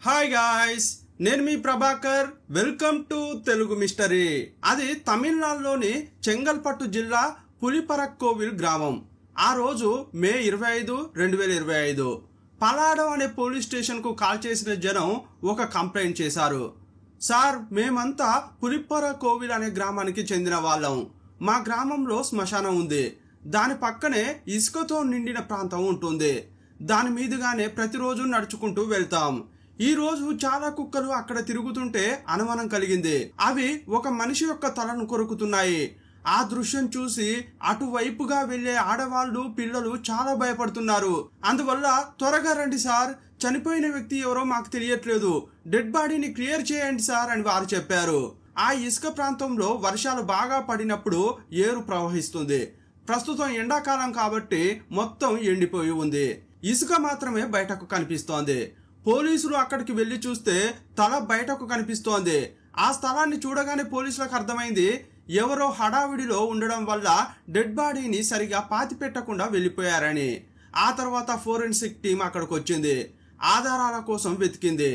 Hi guys, నేను మీ Prabhakar. Welcome to Telugu mystery. అది తమిళనాడులోని చెంగల్పట్టు జిల్లా పులిపరక్కోవిల్ గ్రామం. ఆ రోజు మే 25, 2025 పలాడం అనే పోలీస్ స్టేషన్ కు కాల్ చేసిన జనం ఒక కంప్లైంట్ చేశారు. సార్, మేమంతా పులిపరక్కోవిల్ అనే గ్రామానికి చెందిన వాళ్ళం. మా గ్రామంలో శ్మశానం ఉంది. దాని పక్కనే ఇసుకతో నిండిన ప్రాంతం ఉంటుంది. దాని మీదుగానే ప్రతిరోజు నడుచుకుంటూ వెళ్తాం. ఈ రోజు చాలా కుక్కలు అక్కడ తిరుగుతుంటే అనుమానం కలిగింది. అవి ఒక మనిషి యొక్క తలను కొరుకుతున్నాయి. ఆ దృశ్యం చూసి అటువైపుగా వెళ్లే ఆడవాళ్లు, పిల్లలు చాలా భయపడుతున్నారు. అందువల్ల త్వరగా రండి సార్, చనిపోయిన వ్యక్తి ఎవరో మాకు తెలియట్లేదు, డెడ్ బాడీని క్లియర్ చేయండి సార్ అని వారు చెప్పారు. ఆ ఇసుక ప్రాంతంలో వర్షాలు బాగా పడినప్పుడు ఏరు ప్రవహిస్తుంది. ప్రస్తుతం ఎండాకాలం కాబట్టి మొత్తం ఎండిపోయి ఉంది. ఇసుక మాత్రమే బయటకు కనిపిస్తోంది. పోలీసులు అక్కడికి వెళ్లి చూస్తే తల బయటకు కనిపిస్తోంది. ఆ స్థలాన్ని చూడగానే పోలీసులకు అర్థమైంది, ఎవరో హడావిడిలో ఉండడం వల్ల డెడ్ బాడీని సరిగా పాతి పెట్టకుండా వెళ్లిపోయారని. ఆ తర్వాత ఫోరెన్సిక్ టీం అక్కడికి వచ్చింది. ఆధారాల కోసం వెతికింది.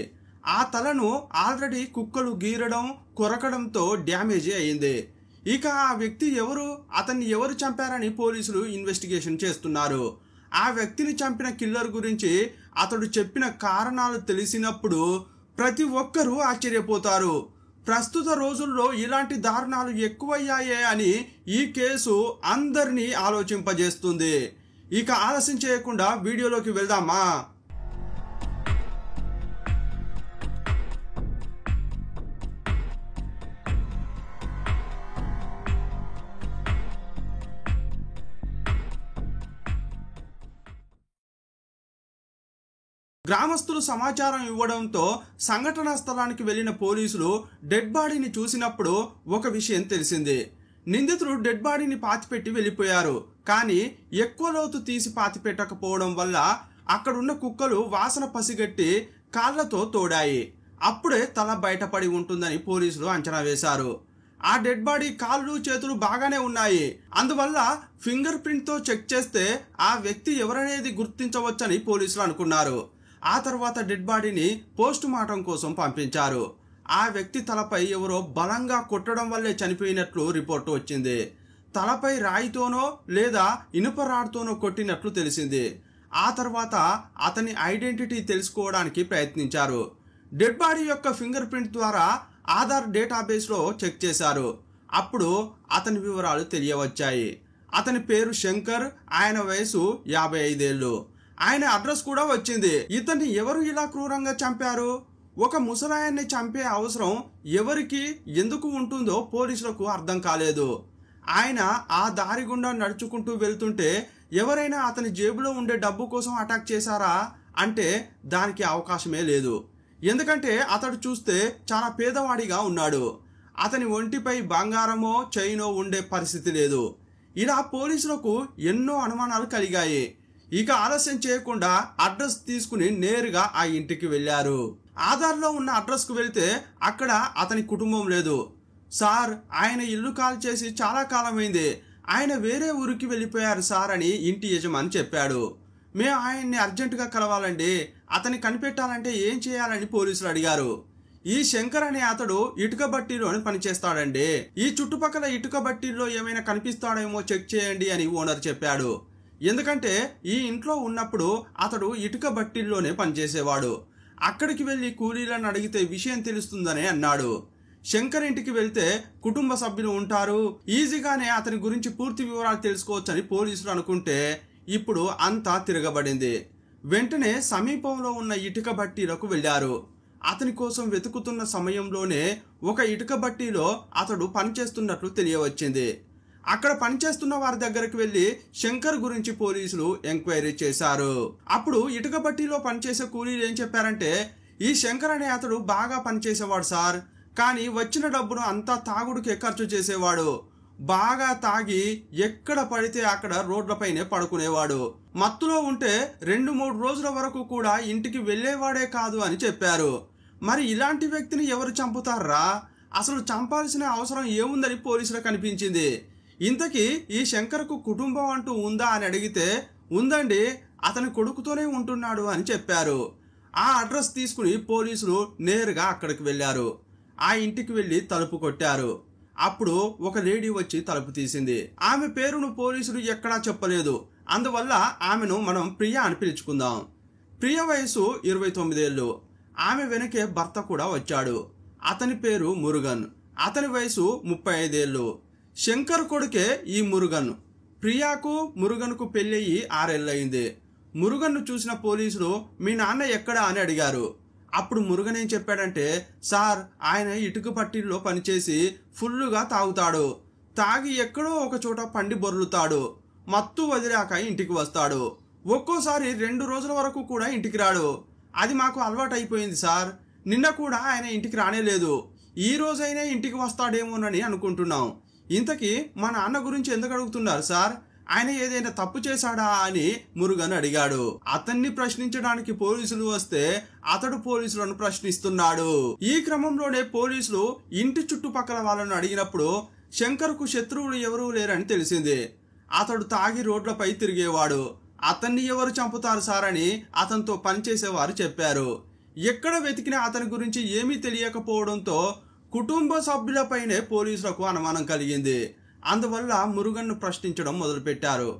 ఆ తలను ఆల్రెడీ కుక్కలు గీరడం, కొరకడంతో డ్యామేజీ అయింది. ఇక ఆ వ్యక్తి ఎవరు, అతన్ని ఎవరు చంపారని పోలీసులు ఇన్వెస్టిగేషన్ చేస్తున్నారు. ఆ వ్యక్తిని చంపిన కిల్లర్ గురించి అతడు చెప్పిన కారణాలు తెలిసినప్పుడు ప్రతి ఒక్కరూ ఆశ్చర్యపోతారు. ప్రస్తుత రోజుల్లో ఇలాంటి దారుణాలు ఎక్కువయ్యాయే అని ఈ కేసు అందరినీ ఆలోచింపజేస్తుంది. ఇక ఆలస్యం చేయకుండా వీడియోలోకి వెళ్దామా? గ్రామస్తులు సమాచారం ఇవ్వడంతో సంఘటనా స్థలానికి వెళ్లిన పోలీసులు డెడ్ బాడీని చూసినప్పుడు ఒక విషయం తెలిసింది. నిందితుడు డెడ్ బాడీని పాతిపెట్టి వెళ్లిపోయారు. కానీ ఎక్కువ లోతు తీసి పాతిపెట్టకపోవడం వల్ల అక్కడున్న కుక్కలు వాసన పసిగట్టి కాళ్లతో తోడాయి. అప్పుడే తల బయటపడి ఉంటుందని పోలీసులు అంచనా వేశారు. ఆ డెడ్ బాడీ కాళ్ళు, చేతులు బాగానే ఉన్నాయి. అందువల్ల ఫింగర్ ప్రింట్ తో చెక్ చేస్తే ఆ వ్యక్తి ఎవరనేది గుర్తించవచ్చని పోలీసులు అనుకున్నారు. ఆ తర్వాత డెడ్ బాడీని పోస్ట్ మార్టం కోసం పంపించారు. ఆ వ్యక్తి తలపై ఎవరో బలంగా కొట్టడం వల్లే చనిపోయినట్లు రిపోర్టు వచ్చింది. తలపై రాయితోనో లేదా ఇనుప రాడ్తోనో కొట్టినట్లు తెలిసింది. ఆ తర్వాత అతని ఐడెంటిటీ తెలుసుకోవడానికి ప్రయత్నించారు. డెడ్ బాడీ యొక్క ఫింగర్ ప్రింట్ ద్వారా ఆధార్ డేటాబేస్లో చెక్ చేశారు. అప్పుడు అతని వివరాలు తెలియవచ్చాయి. అతని పేరు శంకర్, ఆయన వయసు 55 ఏళ్ళు. ఆయన అడ్రస్ కూడా వచ్చింది. ఇతన్ని ఎవరు ఇలా క్రూరంగా చంపారు? ఒక ముసలాయన్ని చంపే అవసరం ఎవరికి, ఎందుకు ఉంటుందో పోలీసులకు అర్థం కాలేదు. ఆయన ఆ దారి గుండా నడుచుకుంటూ వెళ్తుంటే ఎవరైనా అతని జేబులో ఉండే డబ్బు కోసం అటాక్ చేశారా అంటే దానికి అవకాశమే లేదు. ఎందుకంటే అతడు చూస్తే చాలా పేదవాడిగా ఉన్నాడు. అతని ఒంటిపై బంగారమో చైనో ఉండే పరిస్థితి లేదు. ఇలా పోలీసులకు ఎన్నో అనుమానాలు కలిగాయి. ఇక ఆలస్యం చేయకుండా అడ్రస్ తీసుకుని నేరుగా ఆ ఇంటికి వెళ్లారు. ఆధార్లో ఉన్న అడ్రస్ కు వెళ్తే అక్కడ అతని కుటుంబం లేదు. సార్, ఆయన ఇల్లు కాల్ చేసి చాలా కాలమైంది, ఆయన వేరే ఊరికి వెళ్ళిపోయారు సార్ అని ఇంటి యజమాని చెప్పాడు. మేము ఆయన్ని అర్జెంటుగా కలవాలండి, అతన్ని కనిపెట్టాలంటే ఏం చేయాలని పోలీసులు అడిగారు. ఈ శంకర్ అనే అతడు ఇటుక బట్టీలోని పనిచేస్తాడండి, ఈ చుట్టుపక్కల ఇటుక బట్టీల్లో ఏమైనా కనిపిస్తాడేమో చెక్ చేయండి అని ఓనర్ చెప్పాడు. ఎందుకంటే ఈ ఇంట్లో ఉన్నప్పుడు అతడు ఇటుక బట్టీల్లోనే పనిచేసేవాడు. అక్కడికి వెళ్లి కూలీలను అడిగితే విషయం తెలుస్తుందని అన్నాడు. శంకర్ ఇంటికి వెళ్తే కుటుంబ సభ్యులు ఉంటారు, ఈజీగానే అతని గురించి పూర్తి వివరాలు తెలుసుకోవచ్చని పోలీసులు అనుకుంటే ఇప్పుడు అంతా తిరగబడింది. వెంటనే సమీపంలో ఉన్న ఇటుక బట్టీలకు వెళ్లారు. అతని కోసం వెతుకుతున్న సమయంలోనే ఒక ఇటుక బట్టీలో అతడు పనిచేస్తున్నట్లు తెలియవచ్చింది. అక్కడ పనిచేస్తున్న వారి దగ్గరకు వెళ్లి శంకర్ గురించి పోలీసులు ఎంక్వైరీ చేశారు. అప్పుడు ఇటుక బట్టీలో పనిచేసే కూలీలు ఏం చెప్పారంటే, ఈ శంకర్ అనే అతడు బాగా పనిచేసేవాడు సార్, కానీ వచ్చిన డబ్బును అంతా తాగుడుకే ఖర్చు చేసేవాడు. బాగా తాగి ఎక్కడ పడితే అక్కడ రోడ్లపైనే పడుకునేవాడు. మత్తులో ఉంటే 2-3 రోజుల వరకు కూడా ఇంటికి వెళ్లేవాడే కాదు అని చెప్పారు. మరి ఇలాంటి వ్యక్తిని ఎవరు చంపుతారా? అసలు చంపాల్సిన అవసరం ఏముందని పోలీసులకు అనిపించింది. ఇంతకీ ఈ శంకర్కు కుటుంబం అంటూ ఉందా అని అడిగితే ఉందండి, అతని కొడుకుతోనే ఉంటున్నాడు అని చెప్పారు. ఆ అడ్రస్ తీసుకుని పోలీసులు నేరుగా అక్కడికి వెళ్ళారు. ఆ ఇంటికి వెళ్ళి తలుపు కొట్టారు. అప్పుడు ఒక లేడీ వచ్చి తలుపు తీసింది. ఆమె పేరును పోలీసులు ఎక్కడా చెప్పలేదు. అందువల్ల ఆమెను మనం ప్రియ అని పిలుచుకుందాం. ప్రియ వయసు 29 ఏళ్ళు. ఆమె వెనకే భర్త కూడా వచ్చాడు. అతని పేరు మురుగన్. అతని వయసు 35 ఏళ్ళు. శంకర్ కొడుకే ఈ మురుగన్. ప్రియాకు మురుగన్కు పెళ్ళయి 6 ఏళ్ళయింది. మురుగన్ను చూసిన పోలీసులు మీ నాన్న ఎక్కడా అని అడిగారు. అప్పుడు మురుగన్ ఏం చెప్పాడంటే, సార్ ఆయన ఇటుక పట్టీల్లో పనిచేసి ఫుల్లుగా తాగుతాడు. తాగి ఎక్కడో ఒక చోట పండి బొర్లుతాడు. మత్తు వదిలాక ఇంటికి వస్తాడు. ఒక్కోసారి 2 రోజుల వరకు కూడా ఇంటికి రాడు. అది మాకు అలవాటైపోయింది సార్. నిన్న కూడా ఆయన ఇంటికి రానేలేదు. ఈ రోజైనా ఇంటికి వస్తాడేమోనని అనుకుంటున్నాం. ఇంతకీ మా నాన్న గురించి ఎందుకు అడుగుతున్నారు సార్? ఆయన ఏదైనా తప్పు చేశాడా అని మురుగన్ అడిగాడు. అతన్ని ప్రశ్నించడానికి పోలీసులు వస్తే అతడు పోలీసులను ప్రశ్నిస్తున్నాడు. ఈ క్రమంలోనే పోలీసులు ఇంటి చుట్టుపక్కల వాళ్ళను అడిగినప్పుడు శంకర్కు శత్రువులు ఎవరూ లేరని తెలిసింది. అతడు తాగి రోడ్లపై తిరిగేవాడు. అతన్ని ఎవరు చంపుతారు సార్ అని అతనితో పనిచేసేవారు చెప్పారు. ఎక్కడ వెతికినా అతని గురించి ఏమీ తెలియకపోవడంతో కుటుంబ సభ్యులపైనే పోలీసులకు అనుమానం కలిగింది. అందువల్ల మురుగన్ను ప్రశ్నించడం మొదలుపెట్టారు.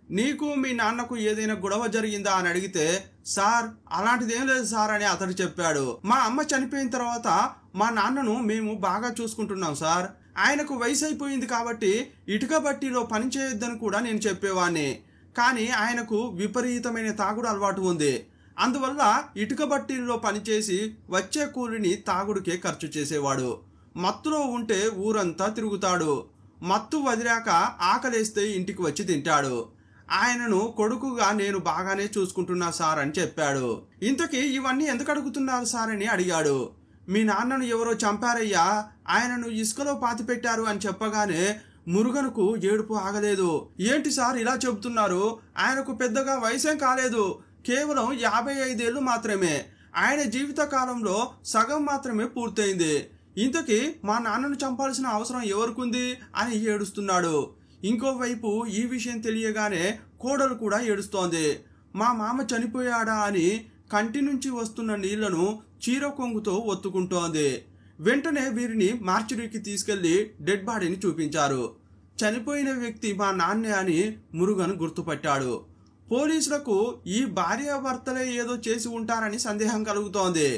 నీకు మీ నాన్నకు ఏదైనా గొడవ జరిగిందా అని అడిగితే, సార్ అలాంటిదేం లేదు సార్ అని అతడు చెప్పాడు. మా అమ్మ చనిపోయిన తర్వాత మా నాన్నను మేము బాగా చూసుకుంటున్నాం సార్. ఆయనకు వయసు అయిపోయింది కాబట్టి ఇటుక బట్టీలో పని చేయొద్దని కూడా నేను చెప్పేవాడిని. కానీ ఆయనకు విపరీతమైన తాగుడు అలవాటు ఉంది. అందువల్ల ఇటుక బట్టీల్లో పనిచేసి వచ్చే కూలిని తాగుడికే ఖర్చు చేసేవాడు. మత్తులో ఉంటే ఊరంతా తిరుగుతాడు. మత్తు వదిలాక ఆకలేస్తే ఇంటికి వచ్చి తింటాడు. ఆయనను కొడుకుగా నేను బాగానే చూసుకుంటున్నా సార్ అని చెప్పాడు. ఇంతకీ ఇవన్నీ ఎందుకు అడుగుతున్నారు సార్ అని అడిగాడు. మీ నాన్నను ఎవరో చంపారయ్యా, ఆయనను ఇసుకలో పాతిపెట్టారు అని చెప్పగానే మురుగన్కు ఏడుపు ఆగలేదు. ఏంటి సార్ ఇలా చెబుతున్నారు? ఆయనకు పెద్దగా వయసేం కాలేదు, కేవలం 55 ఏళ్ళు మాత్రమే. ఆయన జీవిత కాలంలో సగం మాత్రమే పూర్తయింది. ఇంతకీ మా నాన్నను చంపాల్సిన అవసరం ఎవరికుంది అని ఏడుస్తున్నాడు. ఇంకోవైపు ఈ విషయం తెలియగానే కోడలు కూడా ఏడుస్తోంది. మా మామ చనిపోయాడా అని కంటి నుంచి వస్తున్న నీళ్లను చీర కొంగుతో ఒత్తుకుంటోంది. వెంటనే వీరిని మార్చురీకి తీసుకెళ్లి డెడ్ బాడీని చూపించారు. చనిపోయిన వ్యక్తి మా నాన్నే అని మురుగన్ గుర్తుపట్టాడు. పోలీసులకు ఈ భార్యాభర్తలే ఏదో చేసి ఉంటారని సందేహం కలుగుతోంది.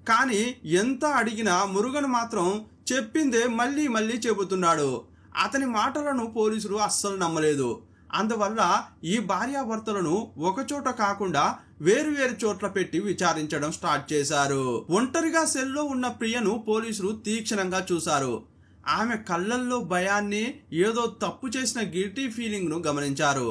కానీ ఎంత అడిగినా మురుగన్ మాత్రం చెప్పిందే మళ్ళీ మళ్ళీ చెబుతున్నాడు. అతని మాటలను పోలీసులు అస్సలు నమ్మలేదు. అందువల్ల ఈ భార్యాభర్తలను ఒకచోట కాకుండా వేరువేరు చోట్ల పెట్టి విచారించడం స్టార్ట్ చేశారు. ఒంటరిగా సెల్లో ఉన్న ప్రియను పోలీసులు తీక్షణంగా చూశారు. ఆమె కళ్ళల్లో భయాన్ని, ఏదో తప్పు చేసిన గిల్టీ ఫీలింగ్ ను గమనించారు.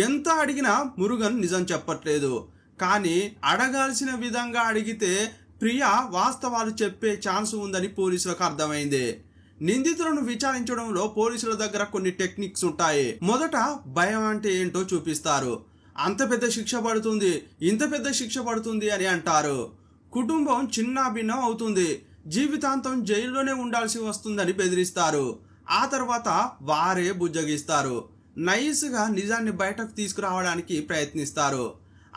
ఎంత అడిగినా మురుగన్ నిజం చెప్పట్లేదు. కానీ అడగాల్సిన విధంగా అడిగితే ప్రియ వాస్తవాలు చెప్పే ఛాన్స్ ఉందని పోలీసులకు అర్థమైంది. నిందితులను విచారించడంలో పోలీసుల దగ్గర కొన్ని టెక్నిక్స్ ఉంటాయి. మొదట భయం అంటే ఏంటో చూపిస్తారు. అంత పెద్ద శిక్ష పడుతుంది, ఇంత పెద్ద శిక్ష పడుతుంది అని అంటారు. కుటుంబం చిన్న భిన్నం అవుతుంది, జీవితాంతం జైల్లోనే ఉండాల్సి వస్తుందని బెదిరిస్తారు. ఆ తర్వాత వారే బుజ్జగిస్తారు. నైస్గా నిజాన్ని బయటకు తీసుకురావడానికి ప్రయత్నిస్తారు.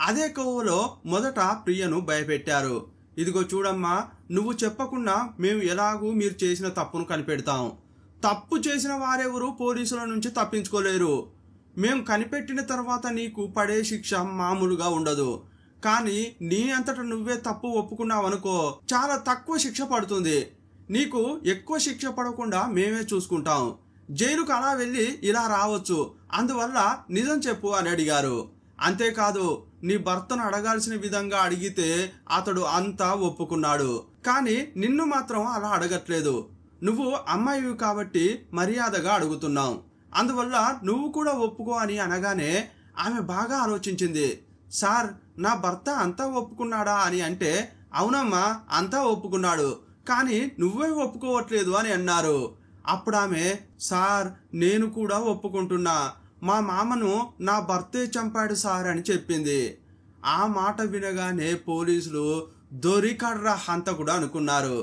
అదే కోవలో మొదట ప్రియను భయపెట్టారు. ఇదిగో చూడమ్మా, నువ్వు చెప్పకుండా మేము ఎలాగూ మీరు చేసిన తప్పును కనిపెడతాం. తప్పు చేసిన వారెవరూ పోలీసుల నుంచి తప్పించుకోలేరు. మేము కనిపెట్టిన తర్వాత నీకు పడే శిక్ష మామూలుగా ఉండదు. కానీ నీ అంతట నువ్వే తప్పు ఒప్పుకున్నావనుకో, చాలా తక్కువ శిక్ష పడుతుంది. నీకు ఎక్కువ శిక్ష పడకుండా మేమే చూసుకుంటాం. జైలుకు అలా వెళ్ళి ఇలా రావచ్చు. అందువల్ల నిజం చెప్పు అని అడిగారు. అంతేకాదు, నీ భర్తను అడగాల్సిన విధంగా అడిగితే అతడు అంతా ఒప్పుకున్నాడు. కానీ నిన్ను మాత్రం అలా అడగట్లేదు. నువ్వు అమ్మాయివి కాబట్టి మర్యాదగా అడుగుతున్నావు. అందువల్ల నువ్వు కూడా ఒప్పుకో అని అనగానే ఆమె బాగా ఆలోచించింది. సార్, నా భర్త అంతా ఒప్పుకున్నాడా అని అంటే, అవునమ్మా అంతా ఒప్పుకున్నాడు, కానీ నువ్వే ఒప్పుకోవట్లేదు అని అన్నారు. అప్పుడు ఆమె, సార్ నేను కూడా ఒప్పుకుంటున్నా, మా మామను నా భర్తే చంపాడు సార్ అని చెప్పింది. ఆ మాట వినగానే పోలీసులు దొరికడ్రా హంతకుడు అనుకున్నారు.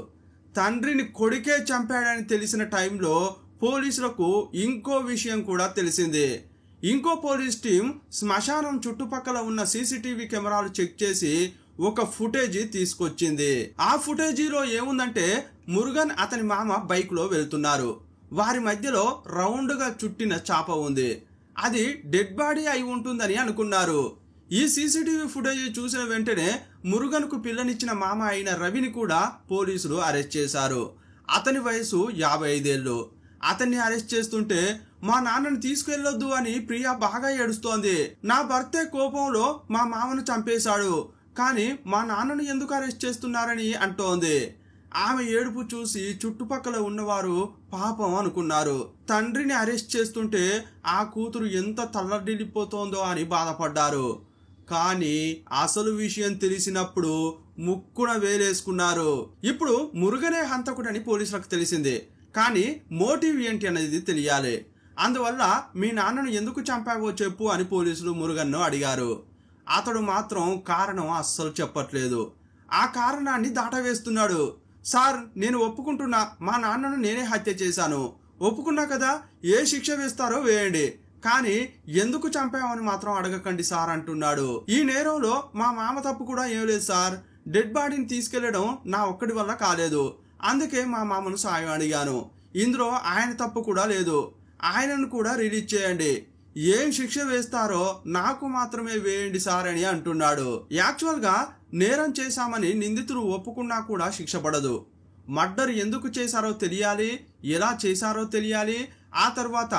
తండ్రిని కొడుకే చంపాడని తెలిసిన టైంలో పోలీసులకు ఇంకో విషయం కూడా తెలిసింది. ఇంకో పోలీస్ టీం శ్మశానం చుట్టుపక్కల ఉన్న సీసీటీవీ కెమెరాలు చెక్ చేసి ఒక ఫుటేజీ తీసుకొచ్చింది. ఆ ఫుటేజీలో ఏముందంటే మురుగన్ అతని మామ బైక్ లో వెళ్తున్నారు. వారి మధ్యలో రౌండ్ గా చుట్టిన చాప ఉంది. అది డెడ్ బాడీ అయి ఉంటుందని అనుకున్నారు. ఈ సీసీటీవీ ఫుటేజ్ చూసిన వెంటనే మురుగన్ కు పిల్లనిచ్చిన మామ అయిన రవిని కూడా పోలీసులు అరెస్ట్ చేశారు. అతని వయసు 55 ఏళ్ళు. అతన్ని అరెస్ట్ చేస్తుంటే మా నాన్నని తీసుకెళ్లొద్దు అని ప్రియా బాగా ఏడుస్తోంది. నా భర్తే కోపంలో మా మామను చంపేశాడు, కానీ మా నాన్నను ఎందుకు అరెస్ట్ చేస్తున్నారని అంటోంది. ఆమె ఏడుపు చూసి చుట్టుపక్కల ఉన్నవారు పాపం అనుకున్నారు. తండ్రిని అరెస్ట్ చేస్తుంటే ఆ కూతురు ఎంత తల్లడిల్లిపోతోందో అని బాధపడ్డారు. కానీ అసలు విషయం తెలిసినప్పుడు ముక్కున వేలేసుకున్నారు. ఇప్పుడు మురుగనే హంతకుడని పోలీసులకు తెలిసింది, కానీ మోటివ్ ఏంటి అనేది తెలియాలి. అందువల్ల మీ నాన్నను ఎందుకు చంపావో చెప్పు అని పోలీసులు మురుగన్ను అడిగారు. అతడు మాత్రం కారణం అస్సలు చెప్పట్లేదు. ఆ కారణాన్ని దాటవేస్తున్నాడు. సార్, నేను ఒప్పుకుంటున్నా, మా నాన్నను నేనే హత్య చేశాను, ఒప్పుకున్నా కదా, ఏ శిక్ష వేస్తారో వేయండి, కానీ ఎందుకు చంపామని మాత్రం అడగకండి సార్ అంటున్నాడు. ఈ నేరంలో మా మామ తప్పు కూడా ఏం లేదు సార్. డెడ్ బాడీని తీసుకెళ్లడం నా ఒక్కడి వల్ల కాలేదు, అందుకే మా మామను సాయం అడిగాను. ఇందులో ఆయన తప్పు కూడా లేదు, ఆయనను కూడా రిలీజ్ చేయండి, ఏం శిక్ష వేస్తారో నాకు మాత్రమే వేయండి సార్ అని అంటున్నాడు. యాక్చువల్ గా నేరం చేశామని నిందితులు ఒప్పుకున్నా కూడా శిక్ష పడదు. మర్డర్ ఎందుకు చేశారో తెలియాలి, ఎలా చేశారో తెలియాలి, ఆ తర్వాత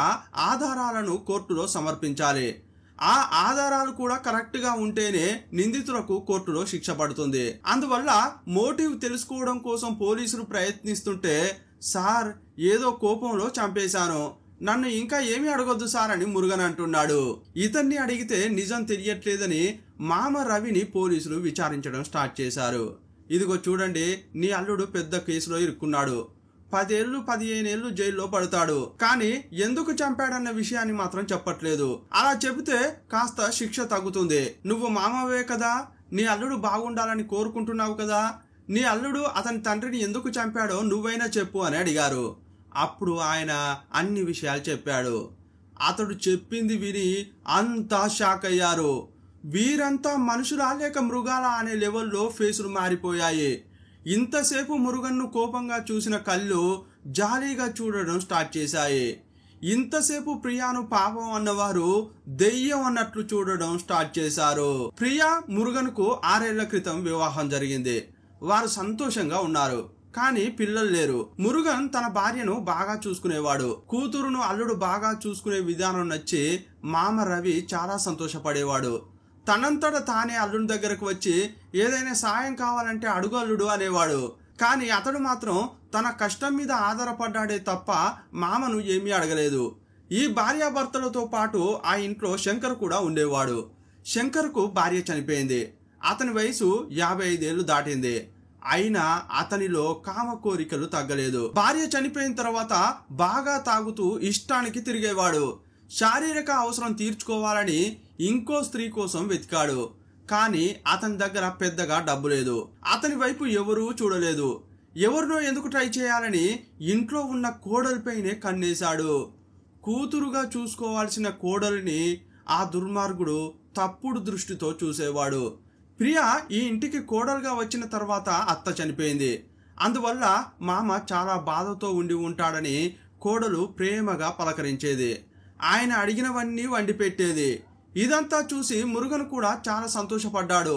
ఆధారాలను కోర్టులో సమర్పించాలి. ఆ ఆధారాలు కూడా కరెక్ట్ గా ఉంటేనే నిందితులకు కోర్టులో శిక్ష పడుతుంది. అందువల్ల మోటివ్ తెలుసుకోవడం కోసం పోలీసులు ప్రయత్నిస్తుంటే, సార్ ఏదో కోపంలో చంపేశాను, నన్ను ఇంకా ఏమీ అడగొద్దు సార్ అని మురుగన్ అంటున్నాడు. ఇతన్ని అడిగితే నిజం తెలియట్లేదని మామ రవిని పోలీసులు విచారించడం స్టార్ట్ చేశారు. ఇదిగో చూడండి, నీ అల్లుడు పెద్ద కేసులో ఇరుక్కున్నాడు, 10 ఏళ్ళు 15 ఏళ్ళు జైల్లో పడతాడు, కానీ ఎందుకు చంపాడన్న విషయాన్ని మాత్రం చెప్పట్లేదు. అలా చెబితే కాస్త శిక్ష తగ్గుతుంది. నువ్వు మామవే కదా, నీ అల్లుడు బాగుండాలని కోరుకుంటున్నావు కదా, నీ అల్లుడు అతని తండ్రిని ఎందుకు చంపాడో నువ్వైనా చెప్పు అని అడిగారు. అప్పుడు ఆయన అన్ని విషయాలు చెప్పాడు. అతడు చెప్పింది విని అంతా షాక్ అయ్యారు. వీరంతా మనుషులా లేక మృగాలా అనే లెవెల్లో ఫేసులు మారిపోయాయి. ఇంతసేపు మురుగన్ను కోపంగా చూసిన కళ్ళు జాలీగా చూడడం స్టార్ట్ చేశాయి. ఇంతసేపు ప్రియాను పాపం అన్నవారు దెయ్యం అన్నట్లు చూడడం స్టార్ట్ చేశారు. ప్రియా మురుగన్కు 6 ఏళ్ల క్రితం వివాహం జరిగింది. వారు సంతోషంగా ఉన్నారు, కానీ పిల్లలు లేరు. మురుగన్ తన భార్యను బాగా చూసుకునేవాడు. కూతురును అల్లుడు బాగా చూసుకునే విధానం నచ్చి మామ రవి చాలా సంతోషపడేవాడు. తనంతట తానే అల్లుడి దగ్గరకు వచ్చి ఏదైనా సాయం కావాలంటే అడుగు అల్లుడు అనేవాడు. కానీ అతడు మాత్రం తన కష్టం మీద ఆధారపడ్డాడే తప్ప మామను ఏమీ అడగలేదు. ఈ భార్యాభర్తలతో పాటు ఆ ఇంట్లో శంకర్ కూడా ఉండేవాడు. శంకర్కు భార్య చనిపోయింది. అతని వయసు 55 ఏళ్లు దాటింది. అయినా అతనిలో కామ కోరికలు తగ్గలేదు. భార్య చనిపోయిన తర్వాత బాగా తాగుతూ ఇష్టానికి తిరిగేవాడు. శారీరక అవసరం తీర్చుకోవాలని ఇంకో స్త్రీ కోసం వెతికాడు, కానీ అతని దగ్గర పెద్దగా డబ్బు లేదు. అతని వైపు ఎవరూ చూడలేదు. ఎవరినో ఎందుకు ట్రై చేయాలని ఇంట్లో ఉన్న కోడలిపైనే కన్నేశాడు. కూతురుగా చూసుకోవాల్సిన కోడలిని ఆ దుర్మార్గుడు తప్పుడు దృష్టితో చూసేవాడు. ప్రియా ఈ ఇంటికి కోడలుగా వచ్చిన తర్వాత అత్త చనిపోయింది. అందువల్ల మామ చాలా బాధతో ఉండి ఉంటాడని కోడలు ప్రేమగా పలకరించేది. ఆయన అడిగినవన్నీ వండి పెట్టేది. ఇదంతా చూసి మురుగన్ కూడా చాలా సంతోషపడ్డాడు.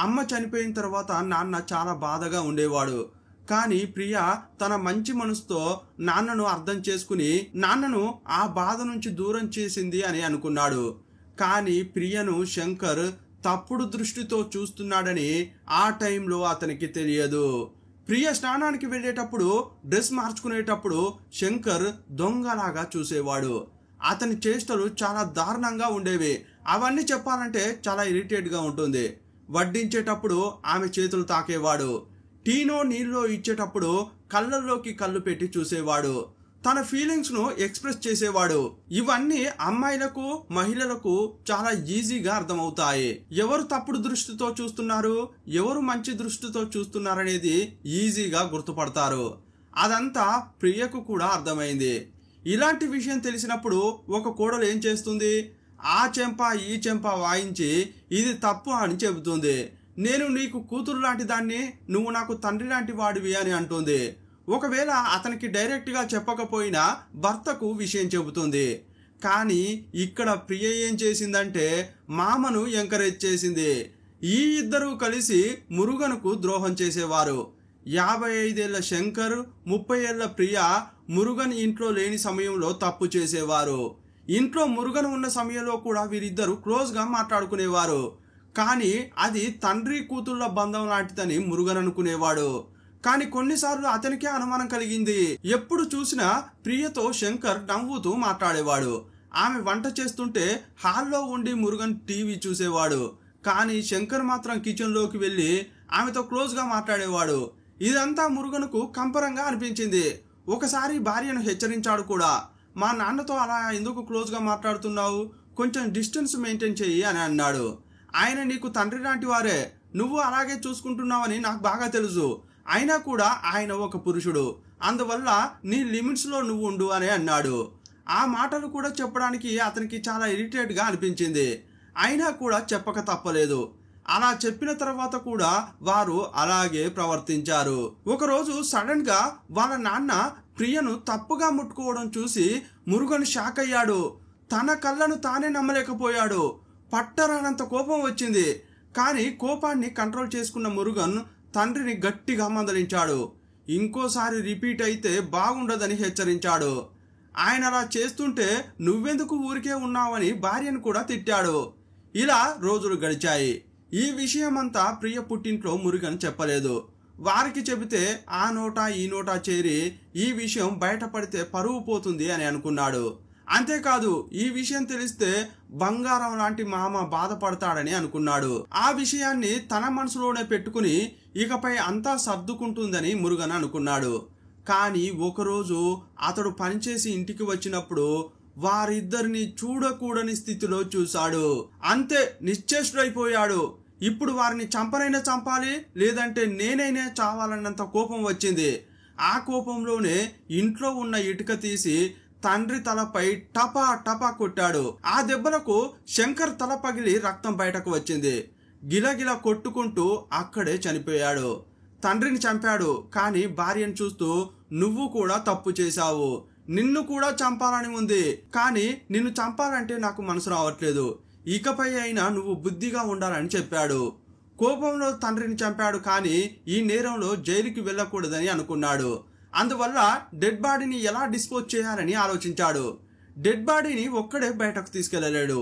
అమ్మ చనిపోయిన తర్వాత నాన్న చాలా బాధగా ఉండేవాడు, కానీ ప్రియా తన మంచి మనసుతో నాన్నను అర్థం చేసుకుని నాన్నను ఆ బాధ నుంచి దూరం చేసింది అని అనుకున్నాడు. కానీ ప్రియను శంకర్ తప్పుడు దృష్టితో చూస్తున్నాడని ఆ టైంలో అతనికి తెలియదు. ప్రియ స్నానానికి వెళ్ళేటప్పుడు డ్రెస్ మార్చుకునేటప్పుడు శంకర్ దొంగలాగా చూసేవాడు. అతని చేష్టలు చాలా దారుణంగా ఉండేవి. అవన్నీ చెప్పాలంటే చాలా ఇరిటేట్ గా ఉంటుంది. వడ్డించేటప్పుడు ఆమె చేతులు తాకేవాడు. టీనో నీళ్ళో ఇచ్చేటప్పుడు కళ్ళల్లోకి కళ్ళు పెట్టి చూసేవాడు. తన ఫీలింగ్స్ ను ఎక్స్ప్రెస్ చేసేవాడు. ఇవన్నీ అమ్మాయిలకు మహిళలకు చాలా ఈజీగా అర్థమవుతాయి. ఎవరు తప్పుడు దృష్టితో చూస్తున్నారు, ఎవరు మంచి దృష్టితో చూస్తున్నారనేది ఈజీగా గుర్తుపడతారు. అదంతా ప్రియకు కూడా అర్థమైంది. ఇలాంటి విషయం తెలిసినప్పుడు ఒక కోడలు ఏం చేస్తుంది, ఆ చెంప ఈ చెంప వాయించి ఇది తప్పు అని చెబుతుంది. నేను నీకు కూతురు లాంటి దాన్ని, నువ్వు నాకు తండ్రి లాంటి వాడివి అని అంటుంది. ఒకవేళ అతనికి డైరెక్ట్గా చెప్పకపోయినా భర్తకు విషయం చెబుతుంది. కానీ ఇక్కడ ప్రియ ఏం చేసిందంటే మామను ఎంకరేజ్ చేసింది. ఈ ఇద్దరు కలిసి మురుగన్కు ద్రోహం చేసేవారు. 55 ఏళ్ల శంకర్, 30 ఏళ్ల ప్రియ మురుగన్ ఇంట్లో లేని సమయంలో తప్పు చేసేవారు. ఇంట్లో మురుగన్ ఉన్న సమయంలో కూడా వీరిద్దరు క్లోజ్గా మాట్లాడుకునేవారు. కానీ అది తండ్రి కూతుళ్ల బంధం లాంటిదని మురుగన్ అనుకునేవాడు. కానీ కొన్నిసార్లు అతనికే అనుమానం కలిగింది. ఎప్పుడు చూసినా ప్రియతో శంకర్ నవ్వుతూ మాట్లాడేవాడు. ఆమె వంట చేస్తుంటే హాల్లో ఉండి మురుగన్ టీవీ చూసేవాడు. కానీ శంకర్ మాత్రం కిచెన్లోకి వెళ్ళి ఆమెతో క్లోజ్గా మాట్లాడేవాడు. ఇదంతా మురుగన్కు కంపరంగా అనిపించింది. ఒకసారి భార్యను హెచ్చరించాడు కూడా. మా నాన్నతో అలా ఎందుకు క్లోజ్గా మాట్లాడుతున్నావు, కొంచెం డిస్టెన్స్ మెయింటైన్ చెయ్యి అని అన్నాడు. ఆయన నీకు తండ్రి లాంటి వారే, నువ్వు అలాగే చూసుకుంటున్నావని నాకు బాగా తెలుసు. అయినా కూడా ఆయన ఒక పురుషుడు, అందువల్ల నీ లిమిట్స్లో నువ్వు ఉండు అని అన్నాడు. ఆ మాటలు కూడా చెప్పడానికి అతనికి చాలా ఇరిటేట్గా అనిపించింది. అయినా కూడా చెప్పక తప్పలేదు. అలా చెప్పిన తర్వాత కూడా వారు అలాగే ప్రవర్తించారు. ఒకరోజు సడన్ గా వాళ్ళ నాన్న ప్రియను తప్పుగా ముట్టుకోవడం చూసి మురుగన్ షాక్ అయ్యాడు. తన కళ్ళను తానే నమ్మలేకపోయాడు. పట్టరానంత కోపం వచ్చింది. కానీ కోపాన్ని కంట్రోల్ చేసుకున్న మురుగన్ తండ్రిని గట్టిగా మందలించాడు. ఇంకోసారి రిపీట్ అయితే బాగుండదని హెచ్చరించాడు. ఆయన అలా చేస్తుంటే నువ్వెందుకు ఊరికే ఉన్నావని భార్యను కూడా తిట్టాడు. ఇలా రోజులు గడిచాయి. ఈ విషయమంతా ప్రియ పుట్టింట్లో మురుగన్ చెప్పలేదు. వారికి చెబితే ఆ నోటా ఈ నోటా చేరి ఈ విషయం బయటపడితే పరువు పోతుంది అని అనుకున్నాడు. అంతేకాదు ఈ విషయం తెలిస్తే బంగారం లాంటి మామ బాధపడతాడని అనుకున్నాడు. ఆ విషయాన్ని తన మనసులోనే పెట్టుకుని ఇకపై అంతా సర్దుకుంటుందని మురుగన్ అనుకున్నాడు. కానీ ఒకరోజు అతడు పనిచేసి ఇంటికి వచ్చినప్పుడు వారిద్దరిని చూడకూడని స్థితిలో చూశాడు. అంతే, నిశ్చేష్టుడైపోయాడు. ఇప్పుడు వారిని చంపనైనా చంపాలి, లేదంటే నేనైనా చావాలన్నంత కోపం వచ్చింది. ఆ కోపంలోనే ఇంట్లో ఉన్న ఇటుక తీసి తండ్రి తలపై టపా టపా కొట్టాడు. ఆ దెబ్బలకు శంకర్ తల పగిలి రక్తం బయటకు వచ్చింది. గిలగిల కొట్టుకుంటూ అక్కడే చనిపోయాడు. తండ్రిని చంపాడు, కానీ భార్యను చూస్తూ నువ్వు కూడా తప్పు చేశావు, నిన్ను కూడా చంపాలని ఉంది, కానీ నిన్ను చంపాలంటే నాకు మనసు రావట్లేదు, ఇకపై అయినా నువ్వు బుద్ధిగా ఉండాలని చెప్పాడు. కోపంలో తండ్రిని చంపాడు, కానీ ఈ నేరంలో జైలుకి వెళ్ళకూడదని అనుకున్నాడు. అందువల్ల డెడ్ బాడీని ఎలా డిస్పోజ్ చేయాలని ఆలోచించాడు. డెడ్ బాడీని ఒక్కడే బయటకు తీసుకెళ్లలేడు.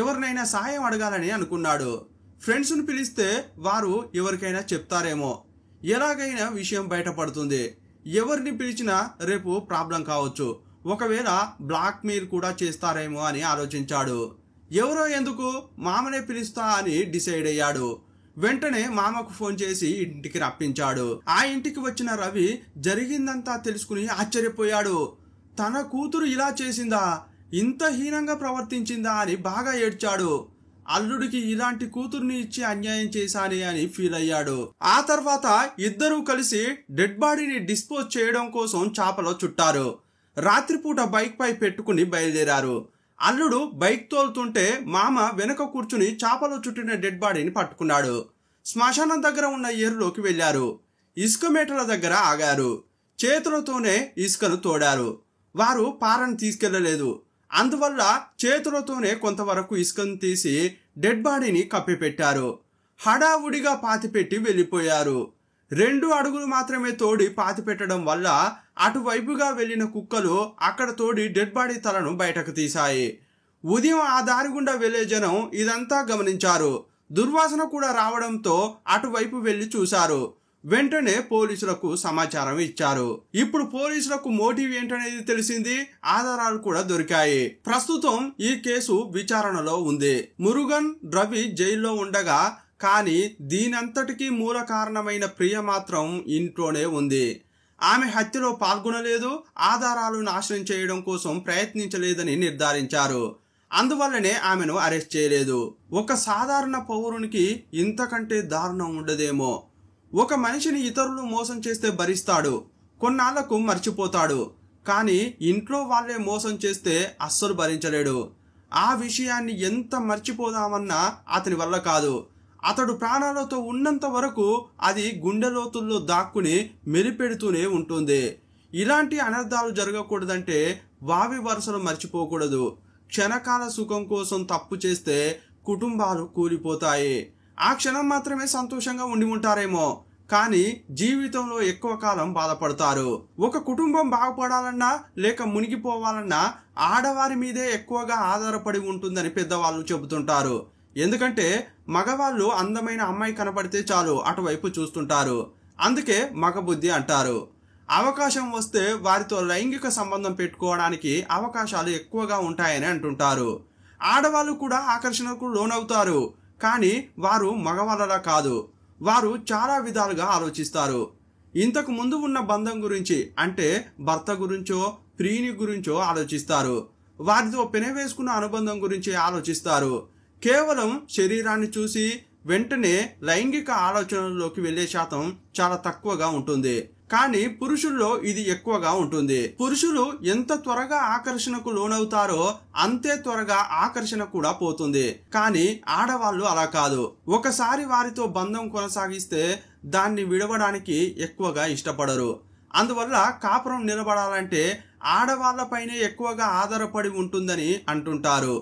ఎవరినైనా సాయం అడగాలని అనుకున్నాడు. ఫ్రెండ్స్ను పిలిస్తే వారు ఎవరికైనా చెప్తారేమో, ఎలాగైనా విషయం బయటపడుతుంది. ఎవరిని పిలిచినా రేపు ప్రాబ్లం కావచ్చు, ఒకవేళ బ్లాక్ మెయిల్ కూడా చేస్తారేమో అని ఆలోచించాడు. ఎవరో ఎందుకు, మామనే పిలుస్తా అని డిసైడ్ అయ్యాడు. వెంటనే మామకు ఫోన్ చేసి ఇంటికి రప్పించాడు. ఆ ఇంటికి వచ్చిన రవి జరిగిందంతా తెలుసుకుని ఆశ్చర్యపోయాడు. తన కూతురు ఇలా చేసిందా, ఇంత హీనంగా ప్రవర్తించిందా అని బాగా ఏడ్చాడు. అల్లుడికి ఇలాంటి కూతుర్ని ఇచ్చి అన్యాయం చేశానే అని ఫీల్ అయ్యాడు. ఆ తర్వాత ఇద్దరూ కలిసి డెడ్ బాడీని డిస్పోజ్ చేయడం కోసం చాపలో చుట్టారు. రాత్రిపూట బైక్ పై పెట్టుకుని బయలుదేరారు. అల్లుడు బైక్ తోలుతుంటే మామ వెనక కూర్చుని చాపలో చుట్టిన డెడ్ బాడీని పట్టుకున్నాడు. శ్మశానం దగ్గర ఉన్న ఏరులోకి వెళ్లారు. ఇసుక మేటల దగ్గర ఆగారు. చేతులతోనే ఇసుకను తోడారు. వారు పారను తీసుకెళ్లలేదు. అందువల్ల చేతులతోనే కొంతవరకు ఇసుకను తీసి డెడ్ బాడీని కప్పిపెట్టారు. హడావుడిగా పాతిపెట్టి వెళ్లిపోయారు. 2 అడుగులు మాత్రమే తోడి పాతిపెట్టడం వల్ల అటువైపుగా వెళ్లిన కుక్కలు అక్కడ తోడి డెడ్ బాడీ తలను బయటకు తీశాయి. ఉదయం ఆ దారి గుండా వెళ్లే జనం ఇదంతా గమనించారు. దుర్వాసన కూడా రావడంతో అటువైపు వెళ్లి చూశారు. వెంటనే పోలీసులకు సమాచారం ఇచ్చారు. ఇప్పుడు పోలీసులకు మోటివ్ ఏంటనేది తెలిసింది, ఆధారాలు కూడా దొరికాయి. ప్రస్తుతం ఈ కేసు విచారణలో ఉంది. మురుగన్, రవి జైల్లో ఉండగా, కానీ దీనంతటికీ మూల కారణమైన ప్రియ మాత్రం ఇంట్లోనే ఉంది. ఆమె హత్యలో పాల్గొనలేదు, ఆధారాలు నాశనం చేయడం కోసం ప్రయత్నించలేదని నిర్ధారించారు. అందువల్లనే ఆమెను అరెస్ట్ చేయలేదు. ఒక సాధారణ పౌరునికి ఇంతకంటే దారుణం ఉండదేమో. ఒక మనిషిని ఇతరులు మోసం చేస్తే భరిస్తాడు, కొన్నాళ్లకు మర్చిపోతాడు. కానీ ఇంట్లో వాళ్ళే మోసం చేస్తే అస్సలు భరించలేడు. ఆ విషయాన్ని ఎంత మర్చిపోదామన్నా అతని వల్ల కాదు. అతడు ప్రాణాలతో ఉన్నంత వరకు అది గుండె లోతుల్లో దాక్కుని మెలిపెడుతూనే ఉంటుంది. ఇలాంటి అనర్థాలు జరగకూడదంటే వావి వరుసలు మర్చిపోకూడదు. క్షణకాల సుఖం కోసం తప్పు చేస్తే కుటుంబాలు కూలిపోతాయి. ఆ క్షణం మాత్రమే సంతోషంగా ఉండి ఉంటారేమో, కానీ జీవితంలో ఎక్కువ కాలం బాధపడతారు. ఒక కుటుంబం బాగుపడాలన్నా లేక మునిగిపోవాలన్నా ఆడవారి మీదే ఎక్కువగా ఆధారపడి ఉంటుందని పెద్దవాళ్ళు చెబుతుంటారు. ఎందుకంటే మగవాళ్ళు అందమైన అమ్మాయి కనపడితే చాలు అటువైపు చూస్తుంటారు. అందుకే మగబుద్ధి అంటారు. అవకాశం వస్తే వారితో లైంగిక సంబంధం పెట్టుకోవడానికి అవకాశాలు ఎక్కువగా ఉంటాయని అంటుంటారు. ఆడవాళ్ళు కూడా ఆకర్షణకు లోనవుతారు, కానీ వారు మగవాళ్ళలా కాదు. వారు చాలా విధాలుగా ఆలోచిస్తారు. ఇంతకు ముందు ఉన్న బంధం గురించి, అంటే భర్త గురించో ప్రియుని గురించో ఆలోచిస్తారు. వారితో పెనవేసుకున్న అనుబంధం గురించి ఆలోచిస్తారు. కేవలం శరీరాన్ని చూసి వెంటనే లైంగిక ఆలోచనల్లోకి వెళ్లే శాతం చాలా తక్కువగా ఉంటుంది. కానీ పురుషుల్లో ఇది ఎక్కువగా ఉంటుంది. పురుషులు ఎంత త్వరగా ఆకర్షణకు లోనవుతారో అంతే త్వరగా ఆకర్షణ కూడా పోతుంది. కానీ ఆడవాళ్ళు అలా కాదు. ఒకసారి వారితో బంధం కొనసాగిస్తే దాన్ని విడవడానికి ఎక్కువగా ఇష్టపడరు. అందువల్ల కాపురం నిలబడాలంటే ఆడవాళ్లపైనే ఎక్కువగా ఆధారపడి ఉంటుందని అంటుంటారు.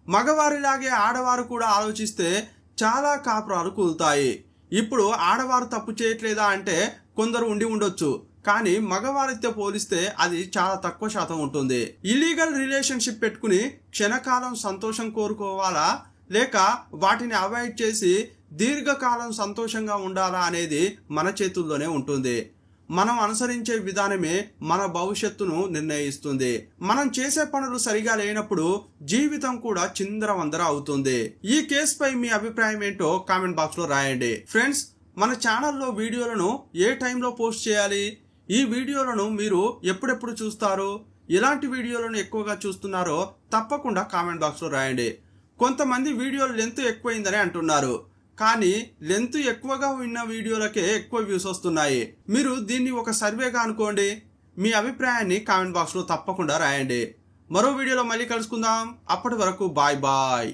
మగవారిలాగే ఆడవారు కూడా ఆలోచిస్తే చాలా కాపురాలు కూలుతాయి. ఇప్పుడు ఆడవారు తప్పు చేయట్లేదా అంటే కొందరు ఉండి ఉండొచ్చు, కానీ మగవారితో పోలిస్తే అది చాలా తక్కువ శాతం ఉంటుంది. ఇల్లీగల్ రిలేషన్షిప్ పెట్టుకుని క్షణకాలం సంతోషం కోరుకోవాలా లేక వాటిని అవాయిడ్ చేసి దీర్ఘకాలం సంతోషంగా ఉండాలా అనేది మన చేతుల్లోనే ఉంటుంది. మనం అనుసరించే విధానమే మన భవిష్యత్తును నిర్ణయిస్తుంది. మనం చేసే పనులు సరిగా లేనప్పుడు జీవితం కూడా చిందరవందర అవుతుంది. ఈ కేసుపై మీ అభిప్రాయం ఏంటో కామెంట్ బాక్స్ లో రాయండి. ఫ్రెండ్స్, మన ఛానల్లో వీడియోలను ఏ టైంలో పోస్ట్ చేయాలి, ఈ వీడియోలను మీరు ఎప్పుడెప్పుడు చూస్తారు, ఎలాంటి వీడియోలను ఎక్కువగా చూస్తున్నారో తప్పకుండా కామెంట్ బాక్స్ లో రాయండి. కొంతమంది వీడియోలు లెంత్ ఎక్కువైందని అంటున్నారు, కానీ లెంత్ ఎక్కువగా ఉన్న వీడియోలకే ఎక్కువ వ్యూస్ వస్తున్నాయి. మీరు దీన్ని ఒక సర్వేగా అనుకోండి. మీ అభిప్రాయాన్ని కామెంట్ బాక్స్ లో తప్పకుండా రాయండి. మరో వీడియోలో మళ్ళీ కలుసుకుందాం. అప్పటి వరకు బాయ్ బాయ్.